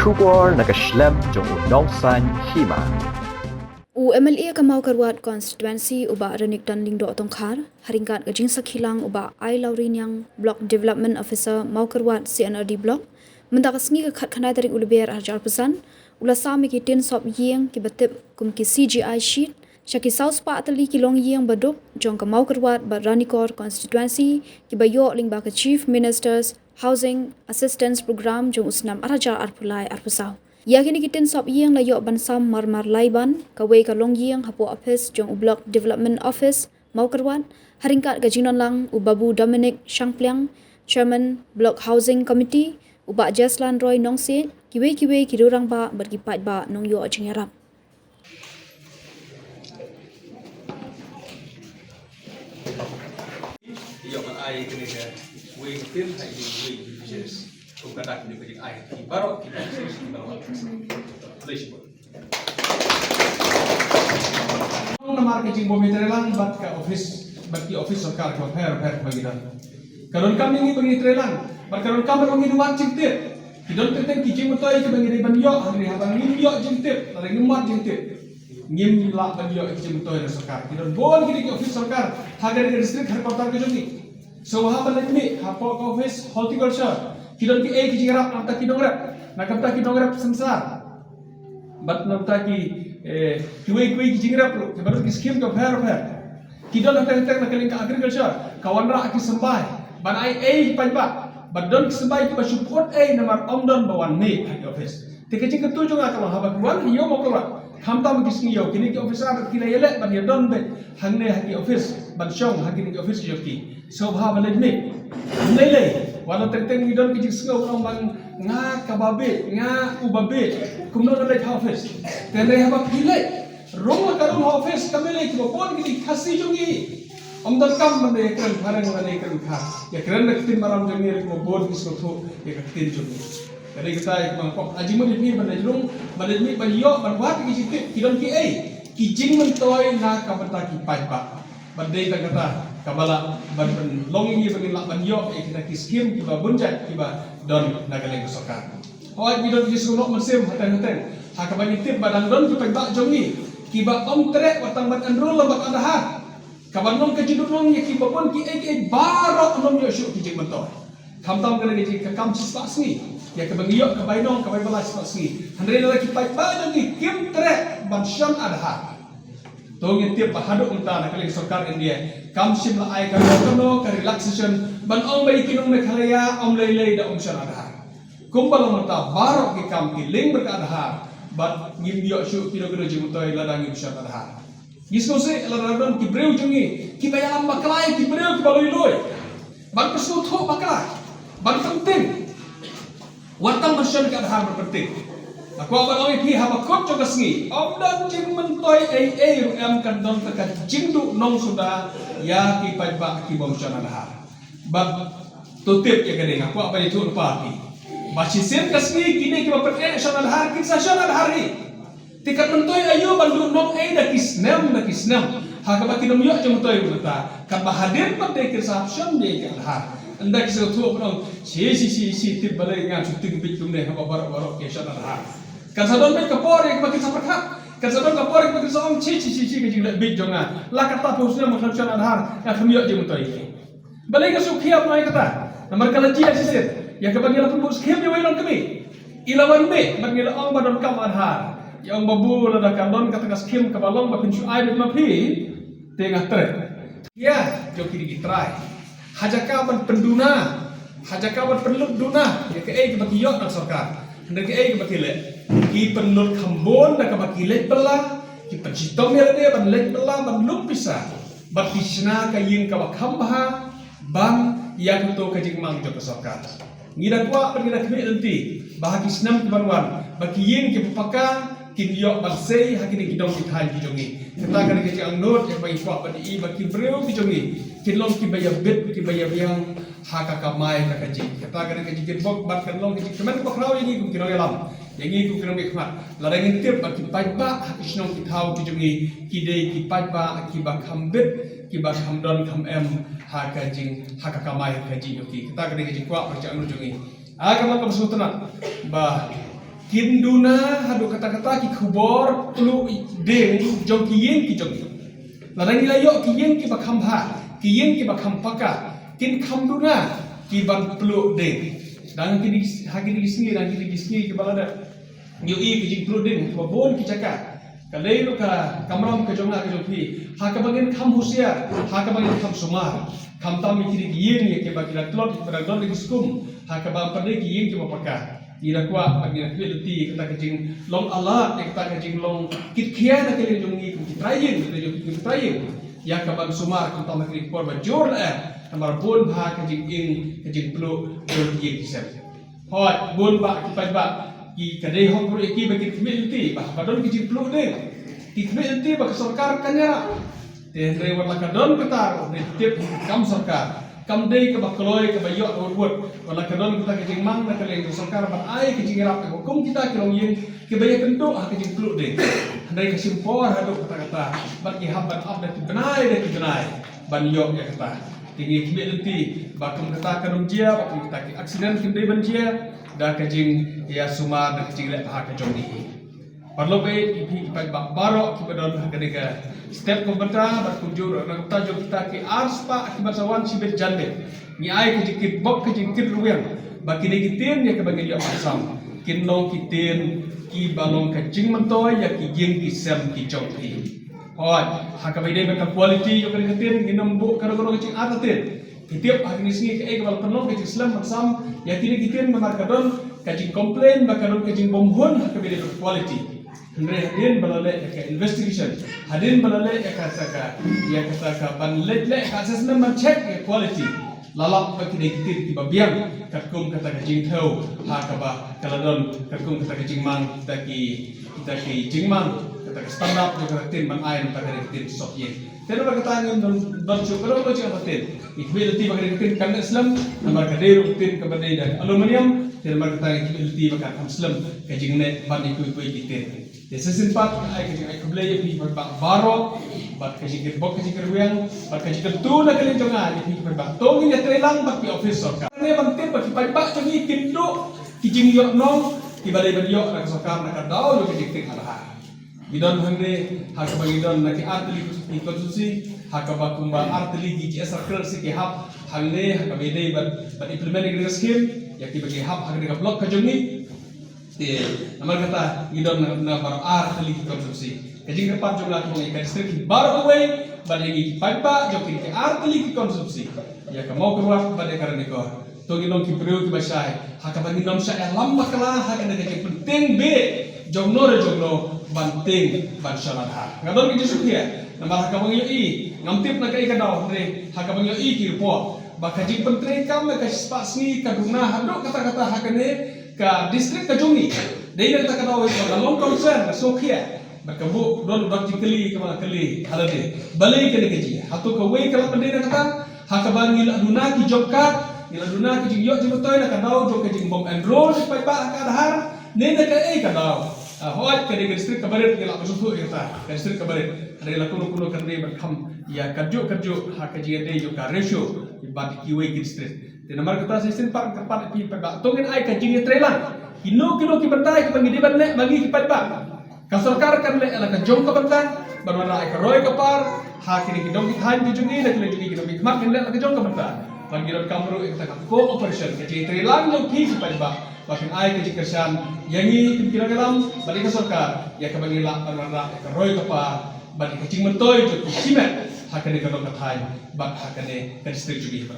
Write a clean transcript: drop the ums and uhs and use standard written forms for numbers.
Shubor nakaslem jong unong san hima. MLA Kamau Karwat constituency uba Renik Tanling do Tongkhar haringkat gajing sakhilang uba I Laurin yang block development officer Mau Karwat CNRD block mendakas ngi khat khanai tarik ulber arjar pesan ula sami ki tin sop yeng ki batip kum ki CGI sheet Shaki South Pa atali ki long yeng baduk jong Kamau Karwat ba Ranikor constituency ki bayo ling ba ka chief ministers housing assistance program jong usnam arajar arpulai arpusau Yakini kitin sop yeng la yok bansam marmar laiban kawai ka long yeng hapo office jong block development office Mau Karwat haringkat gajinon lang ubabu Dominic Shangpliang chairman block housing committee uba Jaslan Roy Nongsit kiwe kirurang ba berkipat ba nong yo jingarap Yok ai kene ke we tin hai di we business ko kada ni ke ai ki baro ki business ki baro please nama marketing bomi trelang bat ka office bat ki office sarkar ko her bagida karon kami ngi bagi trelang bat karon kami ngi duat cingtip kidon tenteng ki jing mutoi ke bagi ban yo hari habang ngi yo cingtip la ngi mat cingtip ngim la ban yo jing mutoi na sarkar kidon bon ki office sarkar hagar ke district har kota ke joni so ha ban ni hapo office horticulture kidon ki ki jingrap nam ta kidong rap nakam ta kidong rap samsar bat nam ta ki kiwe ki jingrap lo ke baru ki scheme ka fair kidon hata hata nakaling ka agriculture kawan ra ki sambai ban ai panba bat don ki sambai ki ba support namar omdon bawan me ki office te ke jing tu jonga kalau haba kuan yo mo ko hamta mo kising yo kini ki office ar ki yele ban ya don be hangne ha ki office ban shong ha ki office ki yoki so bha ban me lele wala tenteng idon ki jing singo orang bang nga kababe nga ubabe kumno na office tene haba pile rong ka office kamele ki bon ki khasi jongi omdon kam mane kan pharang mane kan kha ya kran nak tin maram jongi re ko bon ki so ya ka tin jongi kare kita ek bang kok aji mo ni ban jung ban ni ban yo ban wat ki jik idon ki ki jing men toy na ka bata ki pai pa ban dei ta kata kabala ban longi bagi lak ban yo kita ki scheme ki ba bunjat ki ba don nagaleng sokan hoy bi don ki suno mesim hatan ha ka ban tip badang don ki ba jongi ki ba om tre watang ban enrol lambak adaha ka ban long ka jidut long ki ba pon ki barok nom yo shu ki jing mentor kamtam kena ki ka kam spas ni ya ka ban yo ka bai nong ka bai bala spas ni andre la ki pai ba jongi kim tre ban sham adaha tongin tiap bahaduk unta nakaling sarkar India kam sim la ai ka no ka relaxation ban ong bai kinong me khalaya om lei da om shan adha kumbal mata barok ki kam ki ling ber adha bat ngim yo shu kilo jimu toy la dang ngim shan adha gisko se la radon ki breu jungi ki bayalam baklai ki breu ki baloi loy ban pesu tho baklai ban penting watang masyan ka adha penting aku abang oi pi haba kot juga sengi om dan jing mentoy ru em kan don ka jing du nong sudah ya ki pai ba ki bom chana ha bab tutip ya gede aku apa itu lupa pi masih sen ka sengi kini ki ba pet chana ha ki sa chana hari tikat mentoy ayo bandu nong da kisnem ha ka ba ki nom yo jing mentoy ta ka ba hadir pa de ki sa sham de ki ha anda ki sa tu abang si tip balai nga chuting bit tum ne ha ba baro ke chana ha kan sadon be kapor ek makin saperhat kan sadon kapor ek makin som chi ke jing big jonga la kata posna mo khan adhar ya khamiyo je mutai balai ka su khiap noi kata namar kala ji asiset ya ka bagi la pun bus khiap je wailon kami ilawan be bagi la ong badon kam adhar ya ong babu la da kan don kata skim ka balong ba pinchu ai be mapi tengah tre ya jo kiri kitrai hajaka ban penduna hajaka ban penlut duna ya ke ai ke bagi yo nak sarkar hendak ke ai ke bagi le ki penlut khambon da ka bakile pela ki pacitong ya dia ban lek pela ban lup pisa bat kisna ka yin ka khambha bang ya to ka jing mang jo ka sarkar ngira kwa pengira kemi nanti bahagi snam ki banwan baki yin ki paka kin yo ban sei hakini ki dong ki thai ki jongi kita kan ke ang not ya bai kwa ban i baki breu ki jongi kin long ki baya bet ki baya yang haka ka mai ka jing kita kan ke jing bok bat kan long ki kemen ko krau ini ku kino yalam yang ini ku kena khmat la dang tip ba ki pai ba hakisnong ki thau ki jongi ki dei ki pai ba ki ba khambet ki ba khamdon kham em ha ka jing ha ka kamai ka jing ki kita kena ke kwa percaya anu jongi aga ma kam sutna ba Kinduna hadu kata-kata ki khubor pelu deng jong ki yen ki jong. Larang ilayo ki yen ki bakham ha, ki yen ki bakham paka, kin khamduna ki ban pelu deng. Dan ki di sini dan ki di sini ki balada. Yo i ki jing pelu deng ki babon ki caka. Kalai lu ka kamram ke jong na ke jong pi. Ha ka bagin kham husia, ha ka bagin kham sumar. Kham tam ki di yen ye ki bagila klot pada don di skum. Ha ka ba pade ki yen ki bapaka. Ira kuat bagi nak pilih kata kecing long Allah kata kecing long kit kia nak kali jong ni kita trying ya kaban sumar kita nak kali por bajur kamar bun ha kecing kecing pelu berdiye kisah hot bun ba kipai ba ki kadai hok pro ki bagi pilih bah badon kecing pelu deh ki pilih ba sarkar kanyara te rewat la kadon ketar tip kam sarkar kam day ke bakloi ke bayok wot wala kadon kita kecing mang nak kaleng sarkar ban ai kecing rap ke hukum kita ke long yin ke bayok kendo ha kecing pluk deh handai ke simpor hadu kata-kata ban ki haban ab dak benai ban yok ya kata tinggi kibet lenti bakum kata kadon jia bakum kita ki aksiden kindai ban jia da kecing ya suma dak kecing lek ha ke jong ni perlu baik ipi ipai baro ki badon kadega step komentar berkunjung nak tajuk kita ke arspa akibat sawan sibet jande ni ai ke jikit bok ke jikit ruang baki ni kitin ya ke bagi dia pasam kinong kitin ki balong ke jing mentoy ya ki jing ki sem ki chok ki hoi haka bai dei ka quality yo ke kitin ginom bu karo-karo ke jing atatin kitiap hak ni singi ke bal penom ke islam masam ya kini kitin memar kadon ke jing komplain bakadon ke jing bomhun haka bai dei quality Hadirin balale ka investigation hadirin balale ka kata ban let ka assessment ban check quality lalap baki de kitir ki babiang katkum kata ka jing thau ha ka ba kaladon katkum kata ka jing mang kita ki jing mang kata ka stand up jo ka tin ban ai ta ka kitir sok ye teno ba kata ngin don chukro lo cha tin ikbelti ba ka tin kan islam namar ka de tin ka badai dan aluminium teno ba kata ikbelti ba ka islam ka jing ne ban ikui kitir Sesin pat ai keblay pi baro bat kajik bok kajik ruang bat kajik tu nak kali jonga pi ba tong ni trelang bat pi office sorkar ne bantin bat pi ba changi kindo kijing yo nong ki balai ban yo nak sorkar nak dau yo kajik ting ala bidon hangre hak bagi don nak artli ki konstitusi hak ba kumba artli ki circle si ki hab hangne hak bede bat implement ni scheme ya ki bagi hab hak de blok kajongi namar kata gidon na bar ar kali konsumsi kajing kepat jumlah kong ikan distrik baru away badai pipa jokin ke ar kali konsumsi ya kamau keluar badai karena ko to gidon ki priu ki basai haka bagi nom sa lamba kala haka de ke penting be jogno banting ban salat ha ngadon ki sukia namar haka bagi i ngamtip na kai kadau re haka bagi i ki po bakajing penting kam ka spasni kaduna hado kata-kata haka ne ka distrik Kajungi dei nak tak tahu itu long concern sokia berkabu don bak jikeli kemana keli halade balai kene keji hatu ka wei kala pendena kata hakaban ngil aduna ki job card ngil aduna ki jingyo jibotoy nak tahu jok ke jing bom enroll pai pa ka dahar ne ka ka tahu hoat ka de distrik kabaret ngil abusu eta distrik kabaret ada lakuno kan de berkham ya kerjo hakaji de jo ka ratio ibad ki wei distrik dan nomor kita sistem pak kepat pi pa tongin ai ka jing trelang kino ki bentai ki pangi ban le bagi ki pa ka sarkar kan le ala ka jong ka bentai barwana ai ka roy ka par ha kini ki dong ki than ki jungi le ki dong ki mak le ala ka jong ka bentai bagi dong kamru ek ta cooperation ka jing trelang jo ki pa bakin ai ka jikesan yangi kira kalam bagi ka sarkar ya ka bagi la barwana ka roy ka par bagi ka jing mentoy jo ki simet ha kini ka dong ka thai bak ha kini ka distrik jungi pa